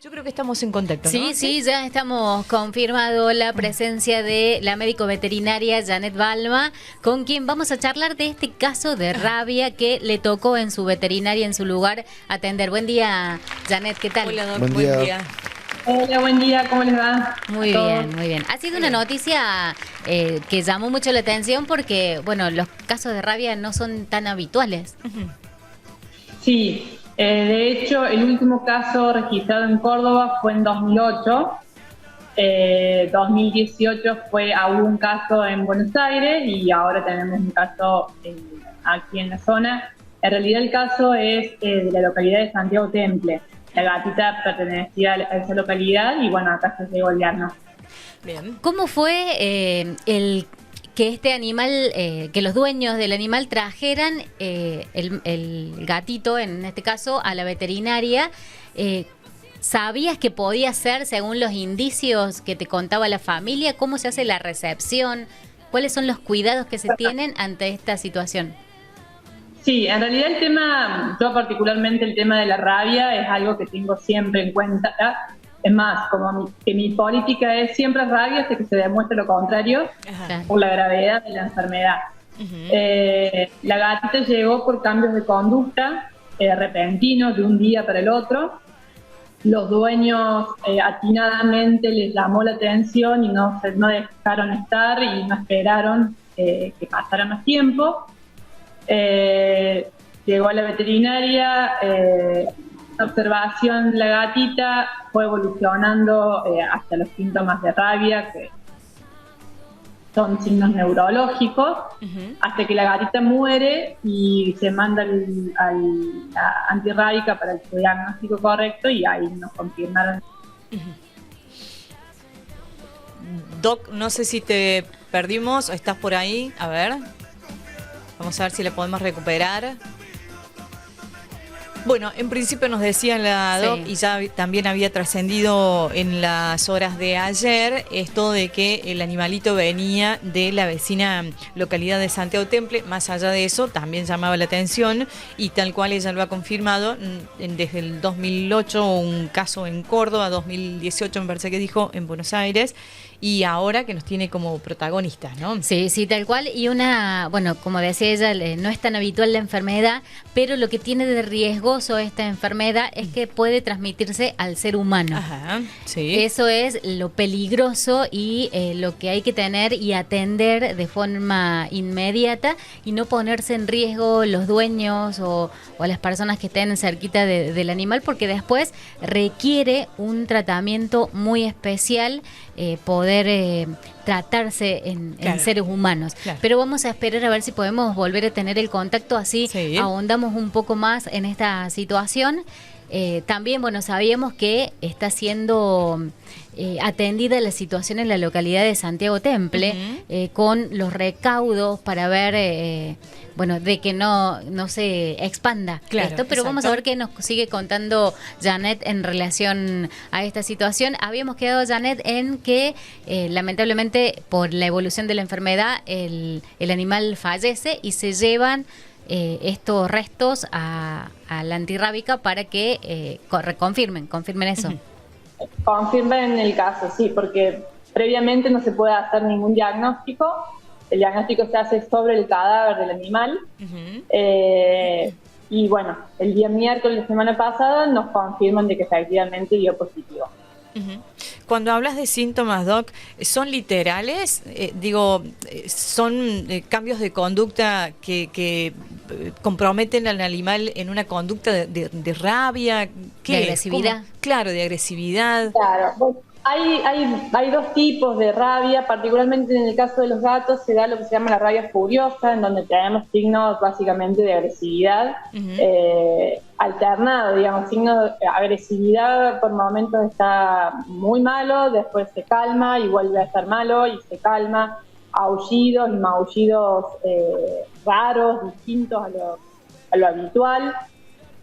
Yo creo que estamos en contacto, ¿no? Sí, sí, ya estamos confirmado la presencia de la médico veterinaria Janet Balma, con quien vamos a charlar de este caso de rabia que le tocó en su veterinaria, en su lugar, atender. Buen día, Janet, ¿qué tal? Hola, Doc, Buen buen día. día. Hola, buen día, ¿cómo les va? Muy A todos. bien, muy bien. Ha sido una noticia que llamó mucho la atención porque, bueno, los casos de rabia no son tan habituales. Sí, de hecho, el último caso registrado en Córdoba fue en 2008. 2018 hubo un caso en Buenos Aires y ahora tenemos un caso aquí en la zona. En realidad el caso es de la localidad de Santiago Temple. La gatita pertenecía a esa localidad y bueno, acá se llegó el diagnóstico. Bien. ¿Cómo fue el que este animal, que los dueños del animal trajeran el gatito, en este caso, a la veterinaria? ¿Sabías que podía ser según los indicios que te contaba la familia? ¿Cómo se hace la recepción? ¿Cuáles son los cuidados que se tienen ante esta situación? Sí, en realidad el tema, yo particularmente el tema de la rabia es algo que tengo siempre en cuenta. Es más, que mi política es siempre rabia hasta que se demuestre lo contrario Ajá. por la gravedad de la enfermedad. La gatita llegó por cambios de conducta repentinos de un día para el otro. Los dueños atinadamente les llamó la atención y no dejaron estar y no esperaron que pasara más tiempo. Llegó a la veterinaria, la observación de la gatita fue evolucionando hasta los síntomas de rabia, que son signos neurológicos, hasta que la gatita muere y se manda la antirrábica para el diagnóstico correcto y ahí nos confirmaron. Doc, no sé si te perdimos o estás por ahí. A ver. Vamos a ver si le podemos recuperar. Bueno, en principio nos decía la Doc, Sí. y ya también había trascendido en las horas de ayer, esto de que el animalito venía de la vecina localidad de Santiago Temple. Más allá de eso, también llamaba la atención, y tal cual ella lo ha confirmado, desde el 2008 un caso en Córdoba, 2018 me parece que dijo, en Buenos Aires, y ahora que nos tiene como protagonistas, ¿no? Sí, sí, tal cual. Y bueno, como decía ella, no es tan habitual la enfermedad, pero lo que tiene de riesgoso esta enfermedad es que puede transmitirse al ser humano. Ajá, sí. Eso es lo peligroso y lo que hay que tener y atender de forma inmediata y no ponerse en riesgo los dueños o las personas que estén cerquita del animal, porque después requiere un tratamiento muy especial poder tratarse en Claro. seres humanos. Claro. Pero vamos a esperar a ver si podemos volver a tener el contacto, así Sí. ahondamos un poco más en esta situación. También, bueno, sabíamos que está siendo atendida la situación en la localidad de Santiago Temple, con los recaudos para ver, bueno, de que no se expanda Claro, esto, pero vamos a exacto. ver qué nos sigue contando Janet en relación a esta situación. Habíamos quedado, Janet, en que lamentablemente por la evolución de la enfermedad el animal fallece y se llevan estos restos a la antirrábica para que confirmen eso. Confirmen el caso, sí, porque previamente no se puede hacer ningún diagnóstico. El diagnóstico se hace sobre el cadáver del animal. Y bueno, el día miércoles de la semana pasada nos confirman de que efectivamente dio positivo. Cuando hablas de síntomas, Doc, ¿son literales? ¿Son cambios de conducta que comprometen al animal en una conducta de rabia? ¿Qué ¿De es? agresividad? ¿Cómo? Claro, de agresividad. Claro, bueno, hay dos tipos de rabia, particularmente en el caso de los gatos se da lo que se llama la rabia furiosa, en donde tenemos signos básicamente de agresividad alternado, digamos, signos de agresividad por momentos está muy malo, después se calma y vuelve a estar malo y se calma, aullidos y maullidos raros, distintos a lo habitual.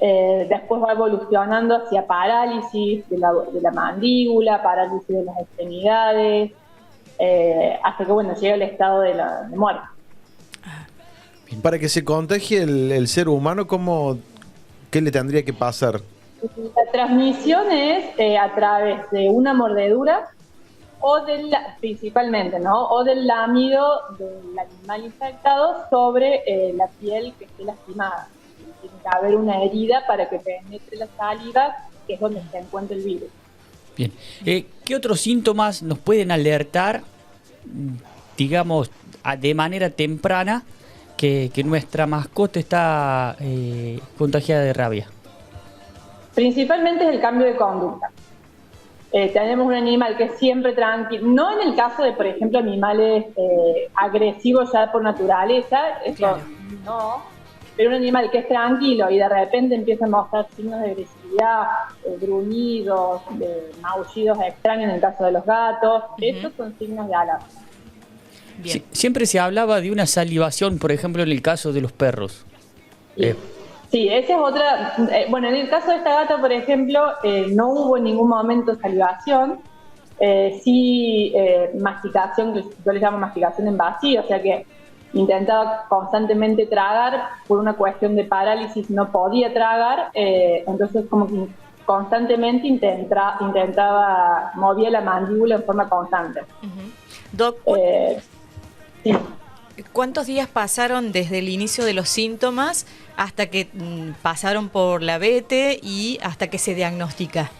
Después va evolucionando hacia parálisis de la mandíbula, parálisis de las extremidades, hasta que bueno llega el estado de muerte. Para que se contagie el ser humano, ¿qué le tendría que pasar? La transmisión es a través de una mordedura principalmente, ¿no? O del lamido del animal infectado sobre la piel que esté lastimada. Tiene que haber una herida para que penetre la saliva, que es donde se encuentra el virus. Bien. ¿Qué otros síntomas nos pueden alertar, digamos, de manera temprana, que nuestra mascota está contagiada de rabia? Principalmente es el cambio de conducta. Tenemos un animal que es siempre tranquilo, no en el caso de, por ejemplo, animales agresivos ya por naturaleza, eso claro. No, pero un animal que es tranquilo y de repente empieza a mostrar signos de agresividad, gruñidos, maullidos extraños en el caso de los gatos, estos son signos de alarma. Sí, siempre se hablaba de una salivación, por ejemplo, en el caso de los perros. Sí, esa es otra. Bueno, en el caso de esta gata, por ejemplo, no hubo en ningún momento salivación, sí masticación, que yo le llamo masticación en vacío, o sea que intentaba constantemente tragar, por una cuestión de parálisis no podía tragar, entonces como que constantemente intentaba, movía la mandíbula en forma constante. Doc, sí. ¿Cuántos días pasaron desde el inicio de los síntomas hasta que pasaron por la vete y hasta que se diagnostica?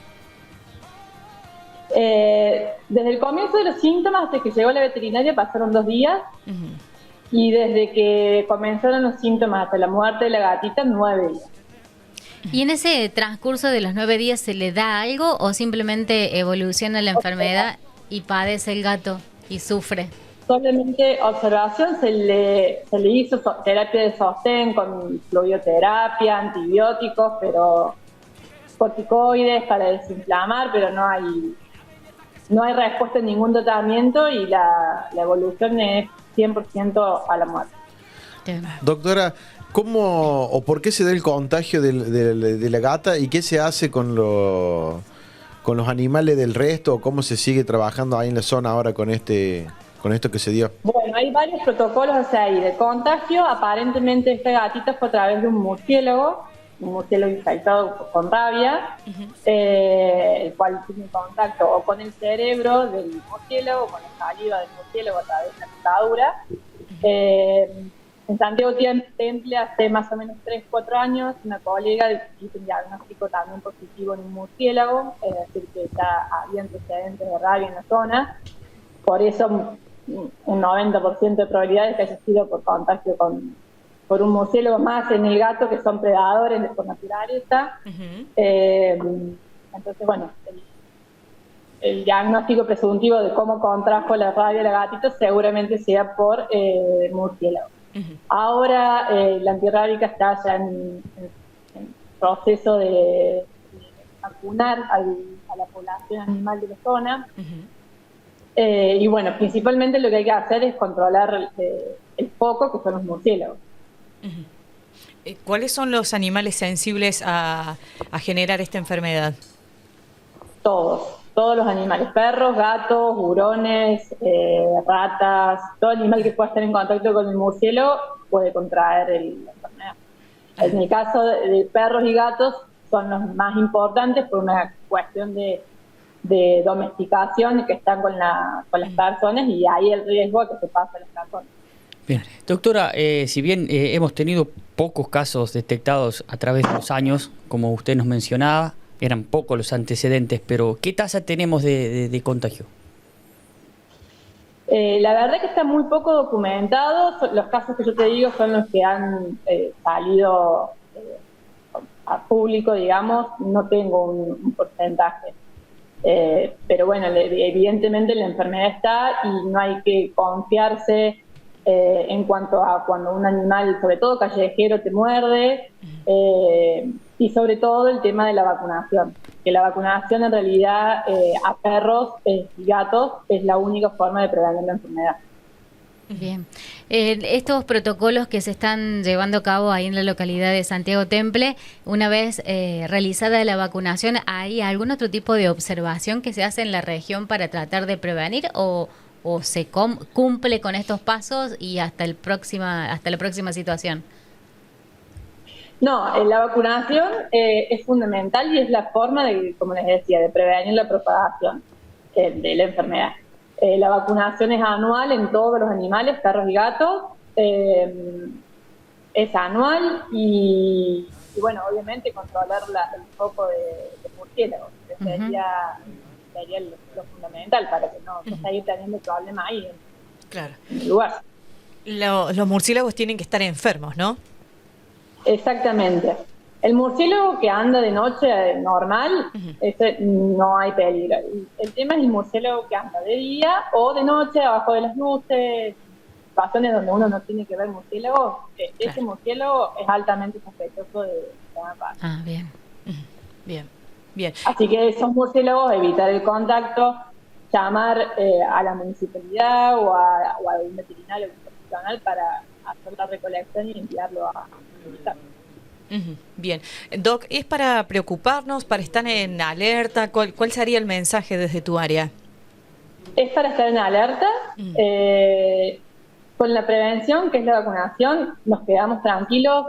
Desde el comienzo de los síntomas hasta que llegó la veterinaria pasaron 2 días. Y desde que comenzaron los síntomas hasta la muerte de la gatita, 9 días. ¿Y en ese transcurso de los 9 días se le da algo o simplemente evoluciona la enfermedad y padece el gato y sufre? Solamente observación, se le hizo terapia de sostén con fluidoterapia, antibióticos, pero corticoides para desinflamar, pero no hay respuesta en ningún tratamiento y la evolución es 100% a la muerte. Doctora, ¿cómo o por qué se da el contagio de la gata y qué se hace con los animales del resto o cómo se sigue trabajando ahí en la zona ahora con esto que se dio? Bueno, hay varios protocolos ahí de contagio. Aparentemente esta gatita fue a través de un murciélago infectado con rabia, el cual tiene contacto o con el cerebro del murciélago, o con la saliva del murciélago a través de la picadura. En Santiago Temple hace más o menos 3-4 años una colega hizo un diagnóstico también positivo en un murciélago, es decir que ya había antecedentes de rabia en la zona, por eso un 90% de probabilidades que haya sido por contagio por un murciélago, más en el gato, que son predadores por naturaleza. Entonces, bueno, el diagnóstico presuntivo de cómo contrajo la rabia la gatita seguramente sea por murciélago. Ahora la antirrábica está ya en proceso de vacunar a la población animal de la zona. Y bueno, principalmente lo que hay que hacer es controlar el foco, que son los murciélagos. ¿Cuáles son los animales sensibles a generar esta enfermedad? Todos los animales, perros, gatos, hurones, ratas, todo animal que pueda estar en contacto con el murciélago puede contraer la enfermedad. En el caso de perros y gatos son los más importantes por una cuestión de domesticación que están con las personas y hay el riesgo de que se pase a las personas. Bien, doctora, si bien hemos tenido pocos casos detectados a través de los años, como usted nos mencionaba, eran pocos los antecedentes, pero ¿qué tasa tenemos de contagio? La verdad que está muy poco documentado. Los casos que yo te digo son los que han salido a público, digamos. No tengo un porcentaje. Pero bueno, evidentemente la enfermedad está y no hay que confiarse en cuanto a cuando un animal, sobre todo callejero, te muerde, y sobre todo el tema de la vacunación, que la vacunación en realidad a perros y gatos es la única forma de prevenir la enfermedad. Bien. Estos protocolos que se están llevando a cabo ahí en la localidad de Santiago Temple, una vez realizada la vacunación, ¿hay algún otro tipo de observación que se hace en la región para tratar de prevenir o se cumple con estos pasos y hasta la próxima situación? No, la vacunación es fundamental y es la forma de, como les decía, de prevenir la propagación de la enfermedad. La vacunación es anual en todos los animales, perros y gatos. Es anual y bueno, obviamente controlar el foco de murciélagos, que sería lo fundamental para que no seguir teniendo problemas ahí Claro. en el lugar. Los murciélagos tienen que estar enfermos, ¿no? Exactamente. El murciélago que anda de noche normal, ese no hay peligro. El tema es el murciélago que anda de día o de noche, abajo de las luces, situaciones donde uno no tiene que ver murciélagos. Ese murciélago es altamente sospechoso de paz. Ah, bien. Bien, bien. Así que esos murciélagos, evitar el contacto, llamar a la municipalidad o a un veterinario profesional para hacer la recolección y enviarlo a visitar. Bien. Doc, ¿es para preocuparnos, para estar en alerta? ¿Cuál sería el mensaje desde tu área? Es para estar en alerta. Con la prevención, que es la vacunación, nos quedamos tranquilos.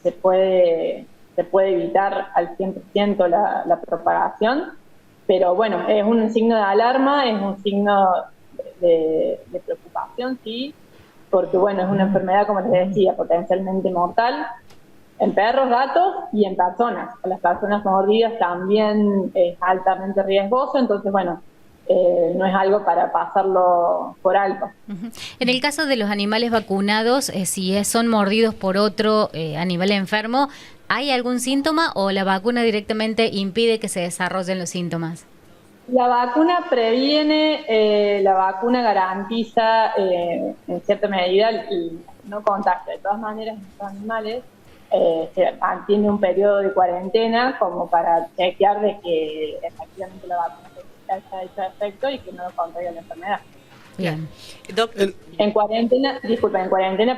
Se puede evitar al 100% la propagación, pero bueno, es un signo de alarma, es un signo de preocupación, sí, porque bueno, es una enfermedad, como les decía, potencialmente mortal en perros, gatos y en personas. A las personas mordidas también es altamente riesgoso, entonces bueno, no es algo para pasarlo por alto. En el caso de los animales vacunados, si son mordidos por otro animal enfermo, ¿hay algún síntoma o la vacuna directamente impide que se desarrollen los síntomas? La vacuna previene, la vacuna garantiza en cierta medida el no contagio. De todas maneras, estos animales se mantiene un periodo de cuarentena como para chequear de que efectivamente la vacuna haya hecho efecto y que no contraiga la enfermedad. Bien. Doc, En cuarentena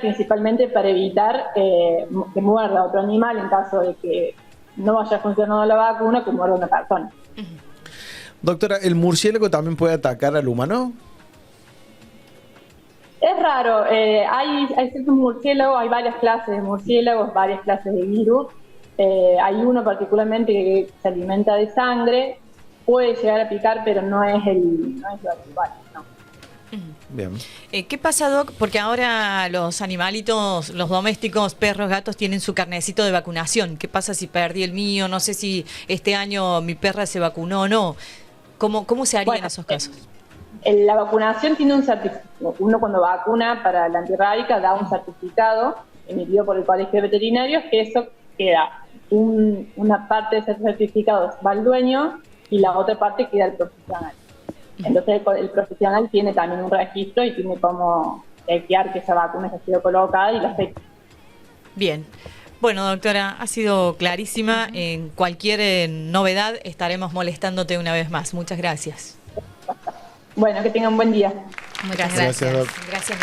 principalmente para evitar que muerda otro animal en caso de que no haya funcionado la vacuna, que muerda una persona. Doctora, ¿el murciélago también puede atacar al humano? Es raro, hay ciertos murciélagos, hay varias clases de murciélagos, varias clases de virus. Hay uno particularmente que se alimenta de sangre, puede llegar a picar, pero no es lo habitual, no. Bien. ¿Qué pasa, Doc? Porque ahora los animalitos, los domésticos, perros, gatos, tienen su carnecito de vacunación. ¿Qué pasa si perdí el mío? No sé si este año mi perra se vacunó o no. ¿Cómo se haría en esos casos? La vacunación tiene un certificado. Uno cuando vacuna para la antirrábica da un certificado emitido por el Colegio de Veterinarios, que eso queda, una parte de ese certificado va al dueño y la otra parte queda al profesional. Entonces el profesional tiene también un registro y tiene como chequear que esa vacuna ha sido colocada y la fecha. Bien. Bueno, doctora, ha sido clarísima. En cualquier novedad estaremos molestándote una vez más. Muchas gracias. Bueno, que tengan un buen día. Muchas Gracias. gracias. Doc. Gracias.